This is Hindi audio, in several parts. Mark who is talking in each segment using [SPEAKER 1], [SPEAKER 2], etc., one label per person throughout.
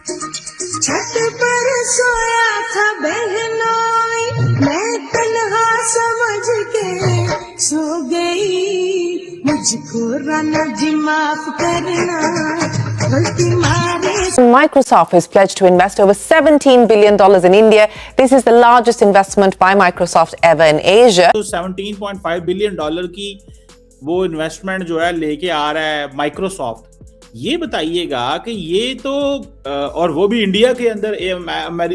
[SPEAKER 1] छत पर सोया था बहनोई, मैं तन्हा समझ के सो गई, मुझको राना जी माफ करना, गलती मारे।
[SPEAKER 2] Microsoft has pledged to invest over $17 billion in India. This is the largest investment by Microsoft ever in Asia.
[SPEAKER 3] तो $17.5 बिलियन की वो इन्वेस्टमेंट जो है लेके आ रहा है माइक्रोसॉफ्ट। ये बताइएगा कि ये तो और वो भी इंडिया के अंदर,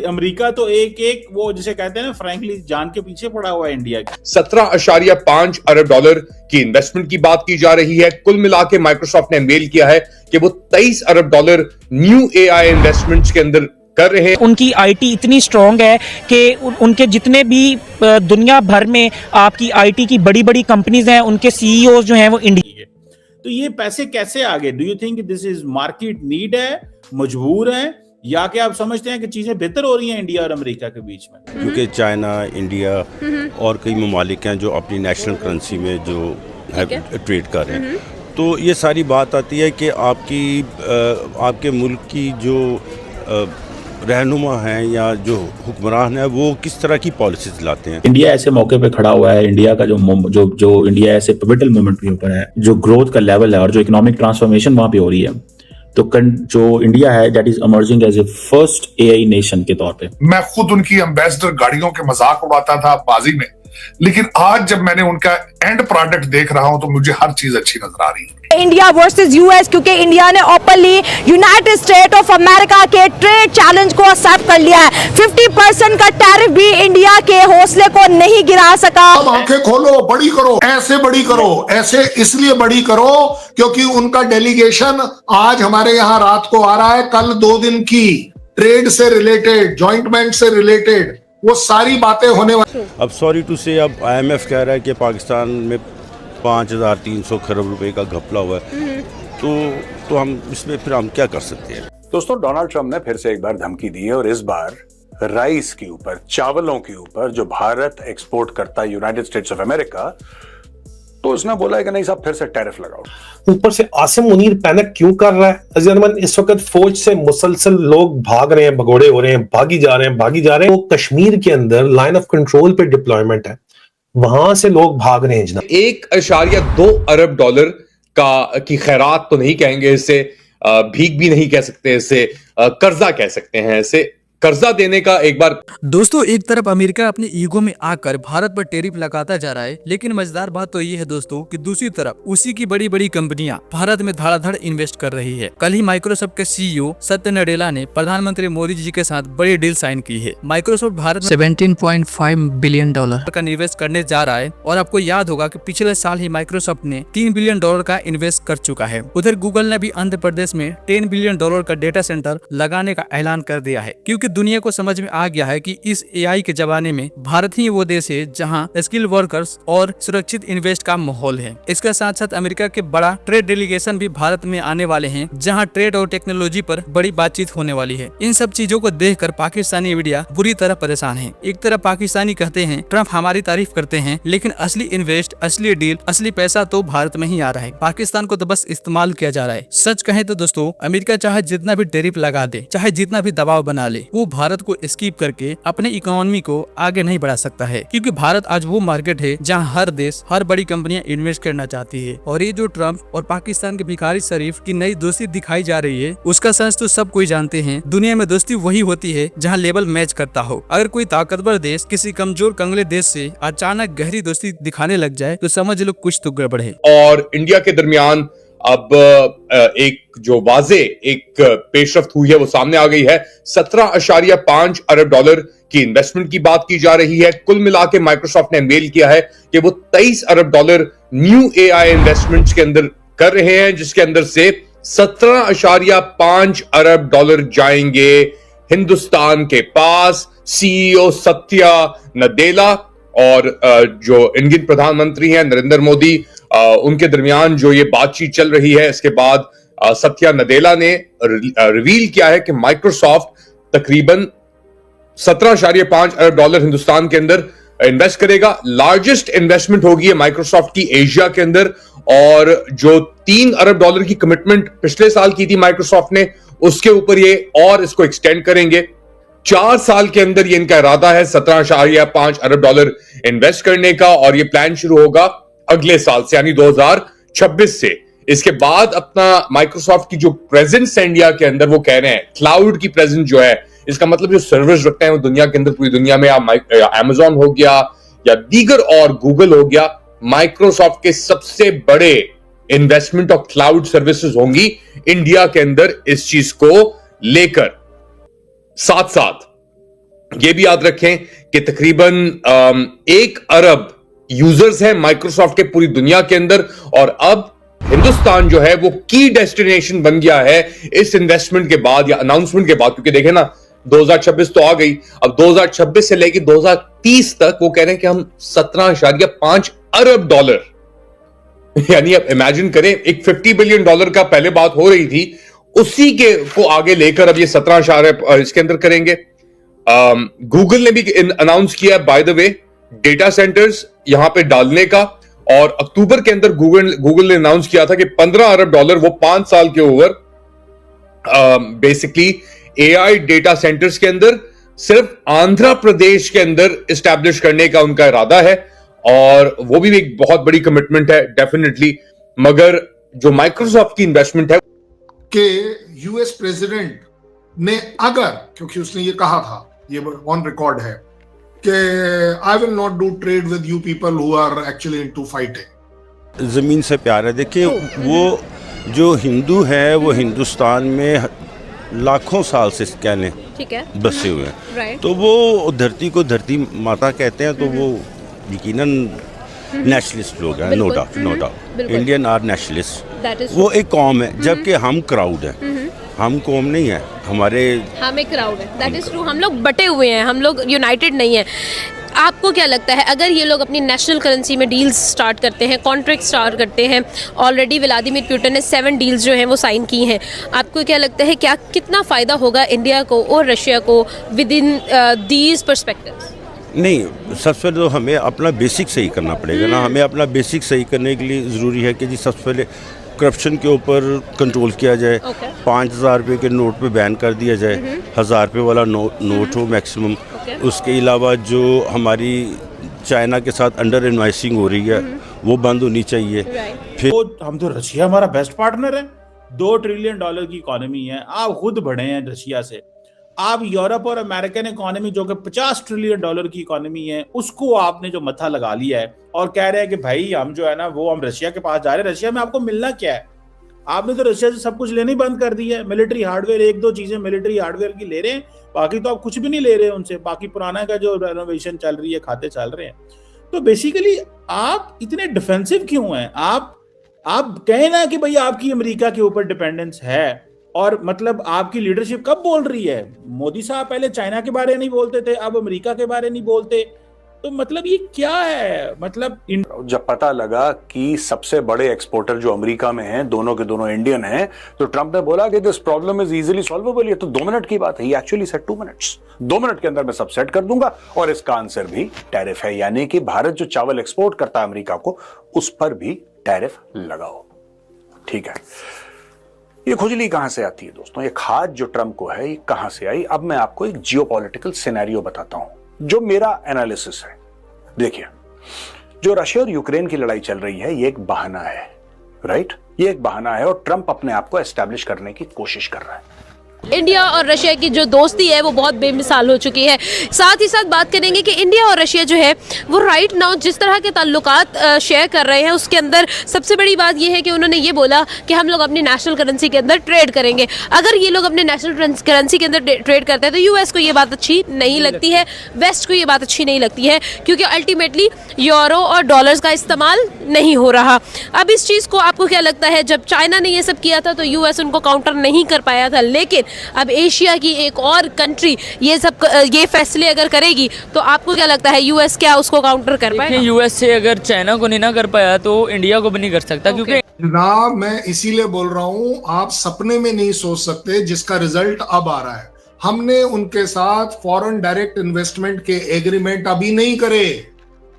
[SPEAKER 3] अमेरिका तो एक वो जिसे कहते हैं ना फ्रैंकली जान के पीछे पड़ा हुआ है इंडिया की।
[SPEAKER 4] 17.5 अरब डॉलर की इन्वेस्टमेंट की बात की जा रही है। कुल मिला के माइक्रोसॉफ्ट ने मेल किया है कि वो 23 अरब डॉलर न्यू एआई इन्वेस्टमेंट्स के अंदर कर रहे हैं।
[SPEAKER 5] उनकी आईटी इतनी स्ट्रांग है कि उनके जितने भी दुनिया भर में आपकी आईटी की बड़ी बड़ी कंपनीज हैं, उनके सीईओ जो हैं वो इंडिया।
[SPEAKER 3] तो ये पैसे कैसे आ गए? Do you think this is market need है, मजबूर है, या कि आप समझते हैं कि चीजें बेहतर हो रही हैं इंडिया और अमेरिका के बीच में?
[SPEAKER 6] क्योंकि चाइना, इंडिया और कई ममालिक हैं जो अपनी नेशनल करेंसी में जो है ट्रेड कर रहे हैं, तो ये सारी बात आती है कि आपके मुल्क की जो रहनुमा हैं या जो हुक्मरान है वो किस तरह की पॉलिसीज लाते हैं।
[SPEAKER 3] इंडिया ऐसे मौके पे खड़ा हुआ है, इंडिया का जो इंडिया ऐसे पिवटल मोमेंट के ऊपर है, जो ग्रोथ का लेवल है और जो इकोनॉमिक ट्रांसफॉर्मेशन वहां पे हो रही है, तो जो इंडिया है that is emerging as a first AI nation के तौर पे।
[SPEAKER 7] मैं खुद उनकी एम्बेसडर गाड़ियों के मजाक उड़ाता था बाजी में, लेकिन आज जब मैंने उनका एंड प्रोडक्ट देख रहा हूं तो मुझे हर चीज अच्छी नजर आ रही है।
[SPEAKER 8] इंडिया वर्सेस यूएस, क्योंकि इंडिया ने openly United state of America के ट्रेड चैलेंज को एक्सेप्ट कर लिया है। 50% का टैरिफ भी इंडिया के हौसले को नहीं गिरा सका।
[SPEAKER 7] अब आंखें खोलो, बड़ी करो, ऐसे बड़ी करो, ऐसे इसलिए बड़ी करो क्योंकि उनका डेलीगेशन आज हमारे यहाँ रात को आ रहा है। कल 2 दिन की ट्रेड से रिलेटेड, जॉइंटमेंट से रिलेटेड वो सारी बातें होने वाली।
[SPEAKER 6] अब सॉरी टू से, अब IMF कह रहा है कि पाकिस्तान में 5300 खरब रुपए का घपला हुआ है, तो हम इसमें फिर हम क्या कर सकते हैं?
[SPEAKER 9] दोस्तों, डोनाल्ड ट्रंप ने फिर से एक बार धमकी दी है और इस बार राइस के ऊपर, चावलों के ऊपर जो भारत एक्सपोर्ट करता है यूनाइटेड स्टेट्स ऑफ अमेरिका, तो उसने बोला है कि नहीं साहब फिर से टैरिफ लगाओ।
[SPEAKER 10] ऊपर से आसिम मुनीर पैनिक क्यों कर रहा है? अजरमन इस वक्त फौज से मुसलसल लोग भाग रहे हैं, भगोड़े हो रहे हैं, भागी जा रहे हैं। वो कश्मीर के अंदर लाइन ऑफ कंट्रोल पे डिप्लॉयमेंट है, वहां से लोग भाग रहे हैं जनाब।
[SPEAKER 4] 1.2 अरब डॉलर की खैरात तो नहीं कहेंगे इसे, भीख भी नहीं कह सकते इसे, कर्जा कह सकते हैं इसे। कर्जा देने का एक बार
[SPEAKER 11] दोस्तों, एक तरफ अमेरिका अपने ईगो में आकर भारत पर टैरिफ लगाता जा रहा है, लेकिन मजेदार बात तो ये है दोस्तों कि दूसरी तरफ उसी की बड़ी बड़ी कंपनियां भारत में धड़ाधड़ इन्वेस्ट कर रही है। कल ही माइक्रोसॉफ्ट के सीईओ सत्य नडेला ने प्रधानमंत्री मोदी जी के साथ बड़ी डील साइन की है। माइक्रोसॉफ्ट भारत में $17.5 बिलियन का निवेश करने जा रहा है और आपको याद होगा कि पिछले साल ही माइक्रोसॉफ्ट ने $3 बिलियन का इन्वेस्ट कर चुका है। उधर गूगल ने भी आंध्र प्रदेश में $10 बिलियन का डेटा सेंटर लगाने का ऐलान कर दिया है, क्योंकि दुनिया को समझ में आ गया है कि इस एआई के जमाने में भारत ही वो देश है जहां स्किल वर्कर्स और सुरक्षित इन्वेस्ट का माहौल है। इसके साथ साथ अमेरिका के बड़ा ट्रेड डेलीगेशन भी भारत में आने वाले हैं, जहां ट्रेड और टेक्नोलॉजी पर बड़ी बातचीत होने वाली है। इन सब चीजों को देखकर पाकिस्तानी मीडिया बुरी तरह परेशान है। एक तरफ पाकिस्तानी कहते हैं ट्रंप हमारी तारीफ करते हैं, लेकिन असली इन्वेस्ट, असली डील, असली पैसा तो भारत में ही आ रहा है। पाकिस्तान को तो बस इस्तेमाल किया जा रहा है। सच कहें तो दोस्तों, अमेरिका चाहे जितना भी टैरिफ लगा दे, चाहे जितना भी दबाव बना ले, वो भारत को स्किप करके अपने इकोनॉमी को आगे नहीं बढ़ा सकता है, क्योंकि भारत आज वो मार्केट है जहां हर देश, हर बड़ी कंपनियां इन्वेस्ट करना चाहती है। और ये जो ट्रंप और पाकिस्तान के भिखारी शरीफ की नई दोस्ती दिखाई जा रही है, उसका सेंस तो सब कोई जानते हैं। दुनिया में दोस्ती वही होती है जहां लेवल मैच करता हो। अगर कोई ताकतवर देश किसी कमजोर कंगले देश से अचानक गहरी दोस्ती दिखाने लग जाए तो समझ लो कुछ तो गड़बड़ है।
[SPEAKER 4] और इंडिया के दरमियान अब एक जो वाजे एक पेशरफ्त हुई है वो सामने आ गई है। 17.5 अरब डॉलर की इन्वेस्टमेंट की बात की जा रही है। कुल मिला के माइक्रोसॉफ्ट ने मेल किया है कि वो 23 अरब डॉलर न्यू एआई इन्वेस्टमेंट्स के अंदर कर रहे हैं, जिसके अंदर से 17.5 अरब डॉलर जाएंगे हिंदुस्तान के पास। सीईओ सत्या नडेला और जो इंडियन प्रधानमंत्री हैं नरेंद्र मोदी, उनके दरमियान जो ये बातचीत चल रही है, इसके बाद सत्या नडेला ने रिवील किया है कि माइक्रोसॉफ्ट तकरीबन 17.5 अरब डॉलर हिंदुस्तान के अंदर इन्वेस्ट करेगा। लार्जेस्ट इन्वेस्टमेंट होगी माइक्रोसॉफ्ट की एशिया के अंदर, और जो $3 अरब की कमिटमेंट पिछले साल की थी माइक्रोसॉफ्ट ने, उसके ऊपर ये और इसको एक्सटेंड करेंगे। 4 साल के अंदर ये इनका इरादा है 17.5 अरब डॉलर इन्वेस्ट करने का, और ये प्लान शुरू होगा अगले साल से, यानी 2026 से। इसके बाद अपना माइक्रोसॉफ्ट की जो प्रेजेंस है इंडिया के अंदर, वो कह रहे हैं क्लाउड की प्रेजेंस जो है, इसका मतलब जो सर्विस रखते हैं वो दुनिया के अंदर, पूरी दुनिया में, अमेज़न हो गया या दीगर और गूगल हो गया, माइक्रोसॉफ्ट के सबसे बड़े इन्वेस्टमेंट ऑफ क्लाउड सर्विसेज होंगी इंडिया के अंदर इस चीज को लेकर। साथ साथ ये भी याद रखें कि तकरीबन 1 अरब यूजर्स हैं माइक्रोसॉफ्ट के पूरी दुनिया के अंदर, और अब हिंदुस्तान जो है वो की डेस्टिनेशन बन गया है इस इन्वेस्टमेंट के बाद या अनाउंसमेंट के बाद। क्योंकि देखें ना, 2026 तो आ गई, अब 2026 से लेकर 2030 तक वो कह रहे हैं कि हम 17.5 अरब डॉलर, यानी अब इमेजिन करें, एक $50 बिलियन का पहले बात हो रही थी, उसी के को आगे लेकर अब ये 17 इसके अंदर करेंगे। गूगल ने भी अनाउंस किया by the way data centres यहां पे डालने का, और अक्टूबर के अंदर गूगल ने अनाउंस किया था कि $15 अरब वो 5 साल के over basically AI data centres के अंदर सिर्फ आंध्र प्रदेश के अंदर इस्टेब्लिश करने का उनका इरादा है, और वो भी एक बहुत बड़ी कमिटमेंट है डेफिनेटली। मगर जो माइक्रोसॉफ्ट की इन्वेस्टमेंट है
[SPEAKER 7] कि यूएस प्रेसिडेंट ने अगर, क्योंकि उसने ये कहा था, ये ऑन रिकॉर्ड है कि I will not do trade with you people who are actually into fighting.
[SPEAKER 6] ज़मीन से प्यार है। देखिए, वो जो हिंदू है वो हिंदुस्तान में लाखों साल से कह लें बसे हुए हैं, तो वो धरती को धरती माता कहते हैं, तो वो यकीनन नेशनलिस्ट लोग हैं, no doubt Indian are nationalist. वो एक कौम है, जबकि हम क्राउड है, हम कौम नहीं है, हम एक क्राउड है, दैट इज ट्रू। हम लोग बटे हुए हैं, हम लोग यूनाइटेड नहीं है। आपको क्या लगता है, अगर ये लोग अपनी नेशनल करेंसी में डील्स स्टार्ट करते हैं, कॉन्ट्रैक्ट स्टार्ट करते हैं, ऑलरेडी व्लादिमीर पुतिन ने 7 डील्स जो हैं वो साइन की हैं, आपको क्या लगता है क्या कितना फ़ायदा होगा इंडिया को और रशिया को विद इन दीज पर्सपेक्टिव्स? नहीं, सबसे पहले तो हमें अपना बेसिक सही करना पड़ेगा ना। हमें अपना बेसिक सही करने के लिए ज़रूरी है कि जी सबसे पहले करप्शन के ऊपर कंट्रोल किया जाए। 5,000 रुपये के नोट पे बैन कर दिया जाए, 1,000 रुपये वाला नोट हो मैक्सिमम। उसके अलावा जो हमारी चाइना के साथ अंडर इन्वाइसिंग हो रही है वो बंद होनी चाहिए। फिर
[SPEAKER 3] हम तो रशिया हमारा बेस्ट पार्टनर है, $2 ट्रिलियन की इकोनॉमी है, आप खुद बढ़े हैं रशिया से। आप यूरोप और अमेरिकन इकोनॉमी जो कि $50 ट्रिलियन की इकोनॉमी है, उसको आपने जो मथा लगा लिया है और कह रहे हैं कि भाई हम जो है ना वो हम रशिया के पास जा रहे हैं। रशिया में आपको मिलना क्या है? आपने तो रशिया से सब कुछ लेना ही बंद कर दिया है। मिलिट्री हार्डवेयर, 1-2 चीजें मिलिट्री हार्डवेयर की ले रहे हैं, बाकी तो आप कुछ भी नहीं ले रहे हैं उनसे। बाकी पुराना का जो रेनोवेशन चल रही है, खाते चल रहे हैं। तो बेसिकली आप इतने डिफेंसिव क्यों हैं? आप कहें ना कि भाई आपकी अमेरिका के ऊपर डिपेंडेंस है, और मतलब आपकी लीडरशिप कब बोल रही है? मोदी साहब पहले चाइना के बारे में नहीं बोलते थे, अब अमेरिका के बारे में नहीं बोलते, तो मतलब ये क्या है? मतलब
[SPEAKER 9] जब पता लगा कि सबसे बड़े एक्सपोर्टर जो अमेरिका में हैं, दोनों के दोनों इंडियन हैं, तो ट्रंप ने बोला कि this problem is easily solvable. ये तो 2 मिनट की बात है। He actually said 2 minutes, 2 minute के अंदर मैं सब सेट कर दूंगा, और इसका आंसर भी टैरिफ है, यानी कि भारत जो चावल एक्सपोर्ट करता है अमेरिका को, उस पर भी टैरिफ लगाओ। ठीक है, ये खुजली कहां से आती है दोस्तों? ये खाद जो ट्रंप को है, ये कहां से आई? अब मैं आपको एक जियोपॉलिटिकल सिनेरियो बताता हूं जो मेरा एनालिसिस है। देखिए, जो रशिया और यूक्रेन की लड़ाई चल रही है, ये एक बहाना है, राइट? ये एक बहाना है, और ट्रंप अपने आप को एस्टैब्लिश करने की कोशिश कर रहा है।
[SPEAKER 8] इंडिया और रशिया की जो दोस्ती है वो बहुत बेमिसाल हो चुकी है। साथ ही साथ बात करेंगे कि इंडिया और रशिया जो है वो राइट नाउ जिस तरह के ताल्लुकात शेयर कर रहे हैं, उसके अंदर सबसे बड़ी बात ये है कि उन्होंने ये बोला कि हम लोग अपनी नेशनल करेंसी के अंदर ट्रेड करेंगे। अगर ये लोग अपने नेशनल करेंसी के अंदर ट्रेड करते हैं तो यूएस को ये बात अच्छी नहीं लगती है, वेस्ट को ये बात अच्छी नहीं लगती है, क्योंकि अल्टीमेटली यूरो और डॉलर्स का इस्तेमाल नहीं हो रहा। अब इस चीज़ को आपको क्या लगता है, जब चाइना ने ये सब किया था तो यूएस उनको काउंटर नहीं कर पाया था, लेकिन अब एशिया की एक और कंट्री ये फैसले अगर करेगी तो आपको क्या लगता है यूएस क्या उसको काउंटर कर पाएगा?
[SPEAKER 5] यूएस से अगर चाइना को नहीं ना कर पाया तो इंडिया को भी नहीं कर सकता। क्योंकि
[SPEAKER 7] ना, मैं इसीलिए बोल रहा हूं, आप सपने में नहीं सोच सकते जिसका रिजल्ट अब आ रहा है। हमने उनके साथ फॉरेन डायरेक्ट इन्वेस्टमेंट के एग्रीमेंट अभी नहीं करे,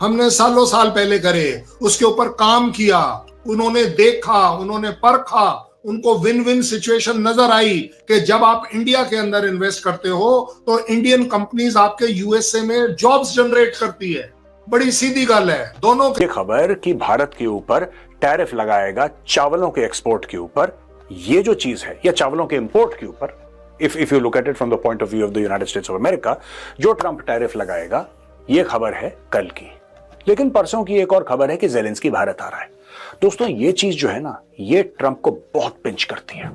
[SPEAKER 7] हमने सालों साल पहले करे, उसके ऊपर काम किया, उन्होंने देखा, उन्होंने परखा, उनको विन विन सिचुएशन नजर आई कि जब आप इंडिया के अंदर इन्वेस्ट करते हो तो इंडियन कंपनीज आपके यूएसए में जॉब्स जनरेट करती है। बड़ी सीधी गल है दोनों।
[SPEAKER 9] ये खबर कि भारत के ऊपर टैरिफ लगाएगा चावलों के एक्सपोर्ट के ऊपर, ये जो चीज है, या चावलों के इंपोर्ट के ऊपर, if you look at it from the point of view of the United states of America, जो ट्रंप टैरिफ लगाएगा, ये खबर है कल की। लेकिन परसों की एक और खबर है कि ज़ेलेंस्की भारत आ रहा है। दोस्तों, ये चीज जो है ना, ये ट्रंप को बहुत पिंच करती है।